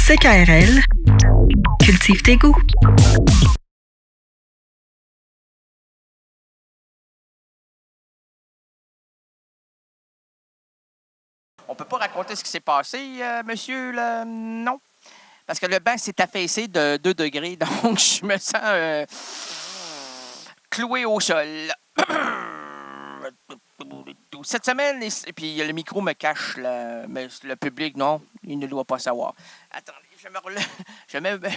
CKRL, cultive tes goûts. On peut pas raconter ce qui s'est passé, monsieur, là? Non. Parce que le banc s'est affaissé de 2 degrés, donc je me sens cloué au sol. Cette semaine, et puis le micro me cache, mais le public, non, il ne doit pas savoir. Attendez, je me relève.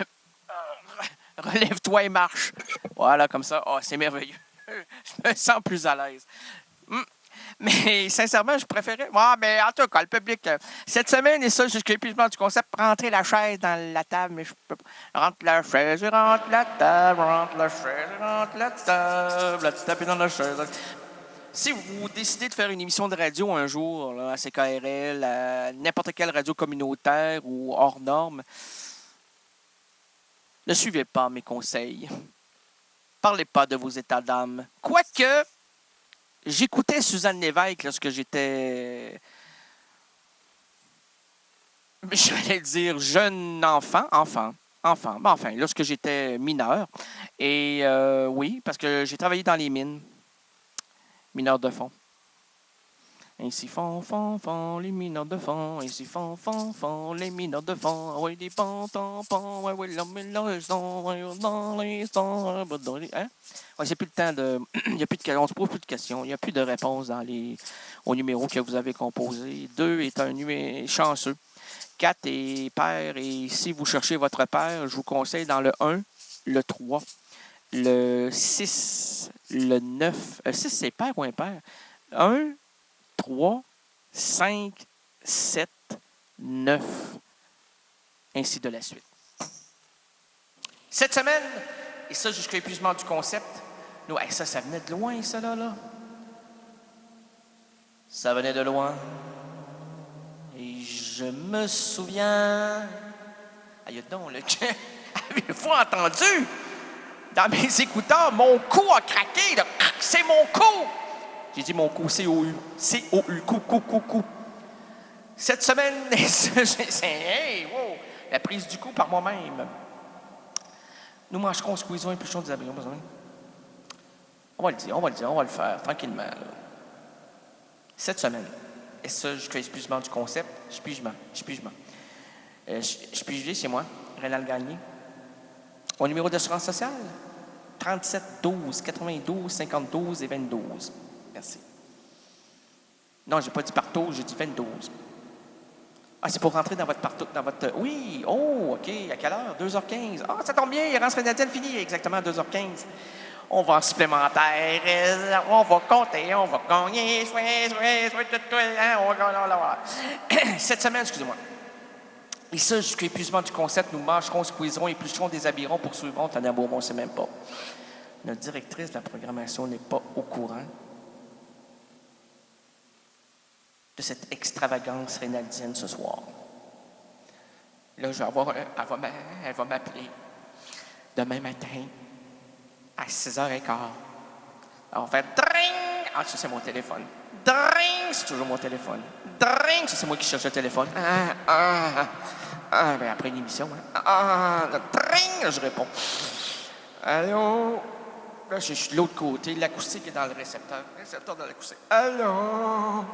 Relève-toi et marche. Voilà, comme ça. Oh, c'est merveilleux. Je me sens plus à l'aise. Mais sincèrement, je préférais. Ouais, mais en tout cas, le public, cette semaine, et ça, jusqu'à l'épuisement du concept, rentrer la chaise dans la table, mais je peux pas. Rentre la chaise, rentre la table, rentre la chaise, rentre la table, la taper dans la chaise. Si vous décidez de faire une émission de radio un jour, là, à CKRL, à n'importe quelle radio communautaire ou hors norme, ne suivez pas mes conseils. Parlez pas de vos états d'âme. Quoique, j'écoutais Suzanne Lévesque lorsque j'étais, j'allais dire jeune enfant, lorsque j'étais mineur. Et oui, parce que j'ai travaillé dans les mines, mineurs de fond. Ainsi font, les mineurs de fond. Ainsi font, les mineurs de fond. Oui, des pantons, oui, l'homme et l'horizon, oui, dans les sons, hein? Ouais, c'est plus le temps de. Il y a plus de questions, on se pose plus de questions. Il n'y a plus de réponses au numéro que vous avez composé. 2 est un numéro chanceux. 4 est pair. Et si vous cherchez votre paire, je vous conseille dans le 1, le 3, le 6, le 9. 6, c'est pair ou impair? 1, 3, 5, 7, 9, ainsi de la suite. Cette semaine, et ça jusqu'à l'épuisement du concept, nous, ça venait de loin, ça là. Ça venait de loin. Et je me souviens... Aïe donc, avez-vous entendu? Dans mes écouteurs, mon cou a craqué, là. C'est mon cou! J'ai dit mon cou, C-O-U. C-O-U, cou. Cette semaine, hey, wow, la prise du coup par moi-même. Nous mangerons, squeezons, épluchons des abrions. On va le faire, tranquillement. Là. Cette semaine, et ça, jusqu'à l'épuisement du concept, je suis chez moi, Rénal Gagné. Au numéro d'assurance sociale, 37 12 92 52 et 22. Merci. Non, j'ai pas dit partout, j'ai dit 22. Ah, c'est pour rentrer dans votre partout, dans votre... Oui, oh, OK, à quelle heure? 2h15. Ah, ça tombe bien, Errance Renadienne finit exactement à 2h15. On va en supplémentaire, on va compter, on va gagner, Cette semaine, excusez-moi. Et ça, jusqu'à l'épuisement du concept, nous mangerons, squeezerons, éplucherons, déshabillerons, poursuivrons, Tania Beaumont, on ne sait même pas. Notre directrice de la programmation n'est pas au courant de cette extravagance rénaldienne ce soir. Là, je vais avoir elle va m'appeler demain matin à 6h15. Alors, on va faire dring! Ah, ça, c'est mon téléphone. Dring! C'est toujours mon téléphone. Dring! Ça, c'est moi qui cherche le téléphone. Ben après l'émission, hein. Dring! Là, je réponds. Allô? Là, je suis de l'autre côté. L'acoustique est dans le récepteur. Récepteur dans l'acoustique. Allô?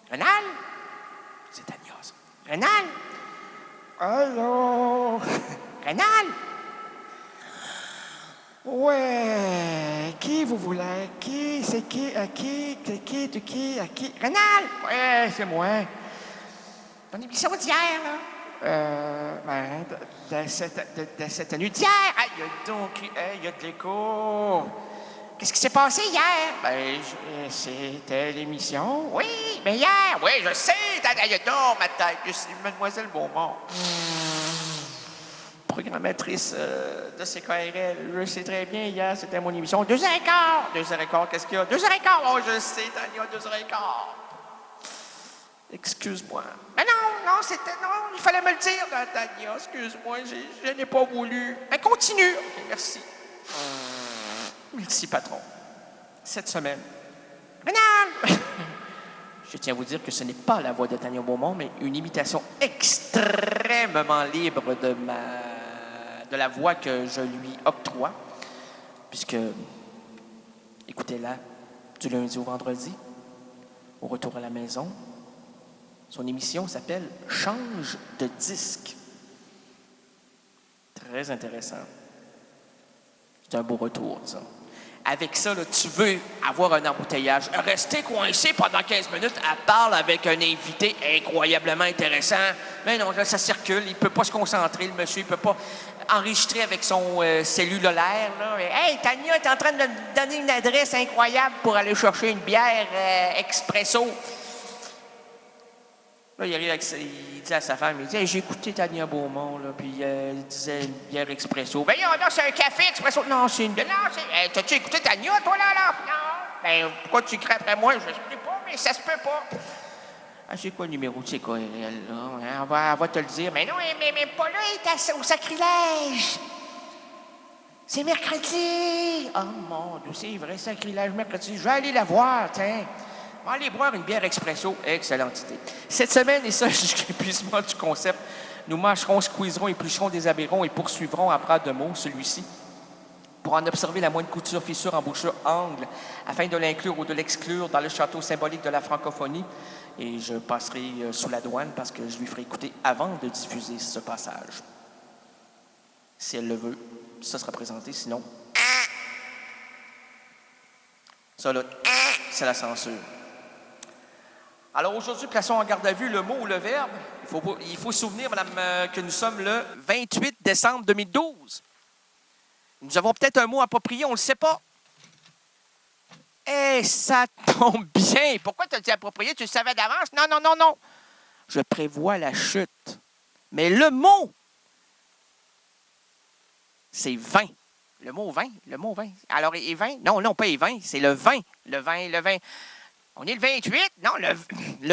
Rénal? C'est Tania, ça. Rénal? Allô? Rénal? Ouais, qui vous voulez? Qui? C'est qui? À qui? C'est qui? De qui? À qui? Rénal? Ouais, c'est moi. Ton émission d'hier, là? De cette nuit d'hier. Ah, il y a de l'écho. Qu'est-ce qui s'est passé hier? C'était l'émission. Oui, mais hier, oui, je sais. Il y a donc ma tête. Je suis Mademoiselle Beaumont. Programmatrice de CKRL. Je sais très bien, hier, c'était mon émission. 2h15. 2h15, qu'est-ce qu'il y a? 2h15. Oh, je sais, Tania, 2h15. Excuse-moi. Mais non, il fallait me le dire, Tania. Excuse-moi, je n'ai pas voulu. Mais continue. OK, merci. Merci, patron. Cette semaine. Rénal! Je tiens à vous dire que ce n'est pas la voix de Tania Beaumont, mais une imitation extrêmement libre de la voix que je lui octroie, puisque, écoutez-la du lundi au vendredi, au retour à la maison. Son émission s'appelle « Change de disque ». Très intéressant. C'est un beau retour, ça. Avec ça, là, tu veux avoir un embouteillage. Rester coincé pendant 15 minutes, elle parle avec un invité incroyablement intéressant. Mais non, là, ça circule. Il ne peut pas se concentrer, le monsieur. Il ne peut pas enregistrer avec son cellulaire. Là. Hey, Tania est en train de me donner une adresse incroyable pour aller chercher une bière expresso. Là, il arrive il dit à sa femme, il dit hey, j'ai écouté Tania Beaumont, là, puis il disait une bière expresso. Ben non, c'est un café expresso. Non, c'est une. Non, c'est. T'as-tu écouté Tania, toi, là? Non. Ben, pourquoi tu cries après moi? Je ne sais pas, mais ça se peut pas. Ah, c'est quoi le numéro? C'est quoi, elle, là? Hein, elle va te le dire. Mais non, mais pas là, il est au sacrilège. C'est mercredi. Oh mon Dieu, c'est vrai, sacrilège, mercredi. Je vais aller la voir, tiens. On va aller boire une bière expresso. Excellente idée. Cette semaine, et ça jusqu'à l'épuisement du concept, nous mâcherons, squeezerons, éplucherons, déshabillerons et poursuivrons à bras de mots celui-ci pour en observer la moindre couture, fissure, embouchure, angle, afin de l'inclure ou de l'exclure dans le château symbolique de la francophonie. Et je passerai sous la douane parce que je lui ferai écouter avant de diffuser ce passage. Si elle le veut, ça sera présenté, sinon... Ça, là, c'est la censure. Alors aujourd'hui, plaçons en garde à vue le mot ou le verbe. Il faut se souvenir, madame, que nous sommes le 28 décembre 2012. Nous avons peut-être un mot approprié, on ne le sait pas. Eh, ça tombe bien. Pourquoi tu as dit approprié? Tu le savais d'avance? Non. Je prévois la chute. Mais le mot, c'est 20. Le mot 20. Alors, et 20? Non, pas et 20, c'est le 20. Le 20. On est le 28? Non, le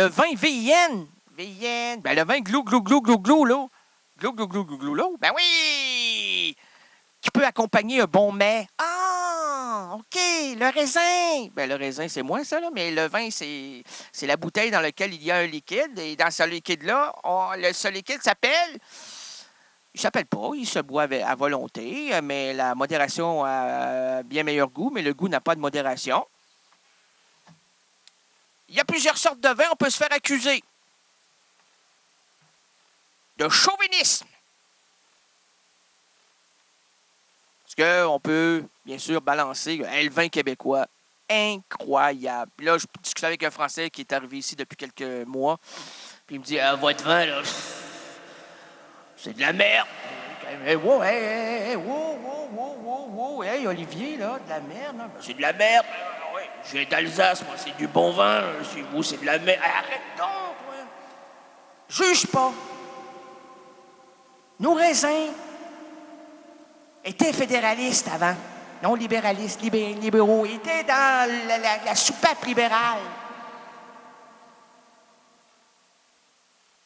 20 VIN. Ben, le 20 glou, là. Glou, là. Ben oui! Qui peut accompagner un bon mets. Ah, OK, le raisin. Ben, le raisin, c'est moi, ça, là. Mais le vin, c'est la bouteille dans laquelle il y a un liquide. Et dans ce liquide-là, ce liquide s'appelle... Il ne s'appelle pas, il se boit à volonté, mais la modération a bien meilleur goût, mais le goût n'a pas de modération. Il y a plusieurs sortes de vins, on peut se faire accuser de chauvinisme. Parce qu'on peut, bien sûr, balancer le vin québécois. Incroyable. Puis là, je discutais avec un Français qui est arrivé ici depuis quelques mois, puis il me dit votre vin, là, c'est de la merde. Wow, hey, Olivier, là, de la merde. Là. C'est de la merde. Ouais, je viens d'Alsace, moi, c'est du bon vin. Chez vous, c'est de la merde. Arrête donc, toi. Juge pas. Nos raisins étaient fédéralistes avant. Non libéralistes, libéraux. Ils étaient dans la soupape libérale.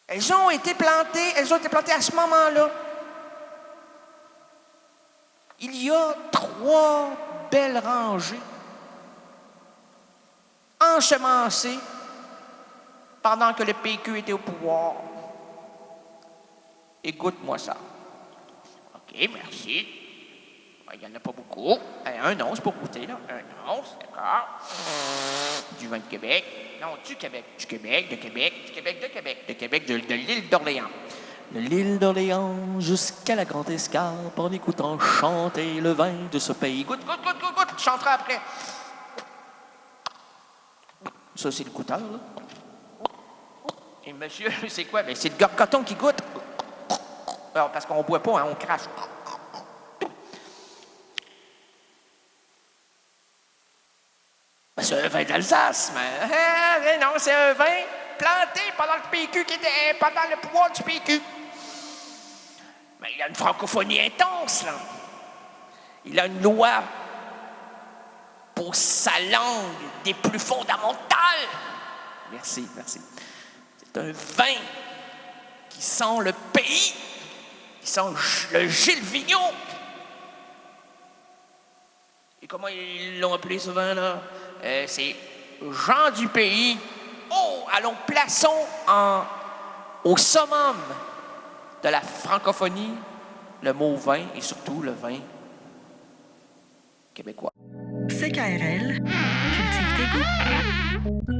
Elles ont été plantées à ce moment-là. Il y a 3 belles rangées ensemencées pendant que le PQ était au pouvoir. Écoute-moi ça. OK, merci. Il n'y en a pas beaucoup. Un once pour goûter, là. Un once, d'accord. Du vin de Québec. Non, du Québec. De l'île d'Orléans. De l'île d'Orléans jusqu'à la Grande Escarpe en écoutant chanter le vin de ce pays. Goûte. Je chanterai après. Ça, c'est le goûteur, là. Et monsieur, c'est quoi? Ben, c'est le gorgoton qui goûte. Alors, parce qu'on ne boit pas, hein, on crache. Ben, c'est un vin d'Alsace, mais non, c'est un vin planté pendant le PQ qui était pendant le pouvoir du PQ. Mais il a une francophonie intense, là. Il a une loi pour sa langue des plus fondamentales. Merci. C'est un vin qui sent le pays, qui sent le Gilles Vigneault. Et comment ils l'ont appelé, ce vin-là? C'est Jean du pays Oh, allons, plaçons au summum de la francophonie le mot vin et surtout le vin québécois. CKRL, cultive tes goûts.